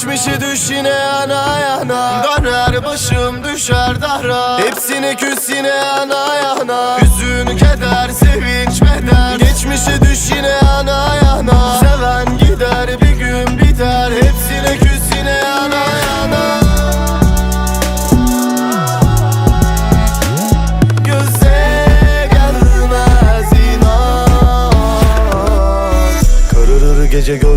Geçmişe düş yine yana yana, döner başım düşer dara. Hepsine küs yine yana yana, hüzün keder sevinç beder. Geçmişe düş yine yana yana, seven gider bir gün biter. Hepsine küs yine yana yana. Göze gelmez inan, kararır gece göz